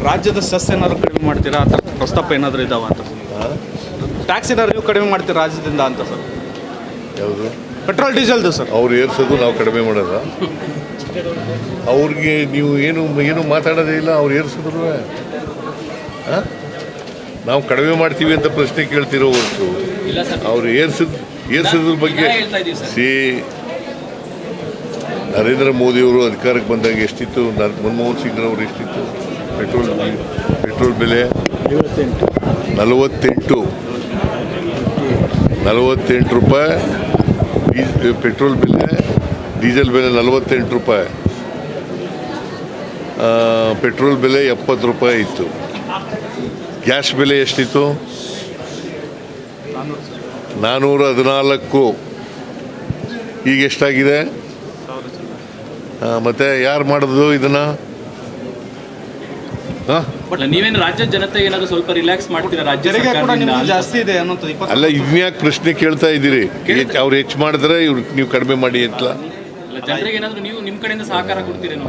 ರಾಜ್ಯದ ಸೆಸ್ ಏನಾದ್ರು ಕಡಿಮೆ ಮಾಡ್ತೀರಾ ಅಂತ ಪ್ರಸ್ತಾಪ ಏನಾದರೂ ಇದಾವ ಅಂತ ಟ್ಯಾಕ್ಸ್ ಏನಾದ್ರು ನೀವು ಕಡಿಮೆ ಮಾಡ್ತೀರಾ ರಾಜ್ಯದಿಂದ ಅಂತ ಸರ್? ಯಾವುದು? ಪೆಟ್ರೋಲ್ ಡೀಸೆಲ್ದು ಸರ್. ಅವ್ರು ಏರ್ಸೋದು ನಾವು ಕಡಿಮೆ ಮಾಡೋದ? ಅವ್ರಿಗೆ ನೀವು ಏನು ಮಾತಾಡೋದೇ ಇಲ್ಲ. ಅವ್ರು ಏರ್ಸಿದ್ರು ನಾವು ಕಡಿಮೆ ಮಾಡ್ತೀವಿ ಅಂತ ಪ್ರಶ್ನೆ ಕೇಳ್ತಿರೋ ಹೊರತು ಅವ್ರು ಏರ್ಸಿದ್ರ ಬಗ್ಗೆ ನರೇಂದ್ರ ಮೋದಿಯವರು ಅಧಿಕಾರಕ್ಕೆ ಬಂದಾಗ ಎಷ್ಟಿತ್ತು? ಮನಮೋಹನ್ ಸಿಂಗ್ರವರು ಎಷ್ಟಿತ್ತು ಪೆಟ್ರೋಲ್ ಬೆಲೆ? 48 ರೂಪಾಯಿ ಪೆಟ್ರೋಲ್ ಬೆಲೆ, ಡೀಸೆಲ್ ಬೆಲೆ 48 ರೂಪಾಯಿ, ಪೆಟ್ರೋಲ್ ಬೆಲೆ 70 ರೂಪಾಯಿ ಇತ್ತು. ಗ್ಯಾಸ್ ಬೆಲೆ ಎಷ್ಟಿತ್ತು? 414. ಈಗ ಎಷ್ಟಾಗಿದೆ? ಮತ್ತೆ ಯಾರು ಮಾಡೋದು ಇದನ್ನ? ನೀವೇನು ರಾಜ್ಯ ಜನತೆಗೆ ಏನಾದ್ರು ಸ್ವಲ್ಪ ರಿಲ್ಯಾಕ್ಸ್ ಮಾಡ್ತೀರಾ? ರಾಜ್ಯ ಜಾಸ್ತಿ ಇದೆ ಅಲ್ಲ, ಇದ್ನ್ಯಾಕೆ ಪ್ರಶ್ನೆ ಕೇಳ್ತಾ ಇದ್ದೀರಿ? ಅವ್ರು ಹೆಚ್ಚು ಮಾಡಿದ್ರೆ ಇವ್ರು ನೀವು ಕಡಿಮೆ ಮಾಡಿ ಅಂತ ಜನರಿಗೆ ಏನಾದ್ರು ನೀವು ನಿಮ್ಮ ಕಡೆಯಿಂದ ಸಹಕಾರ ಕೊಡ್ತೀರೇನೋ?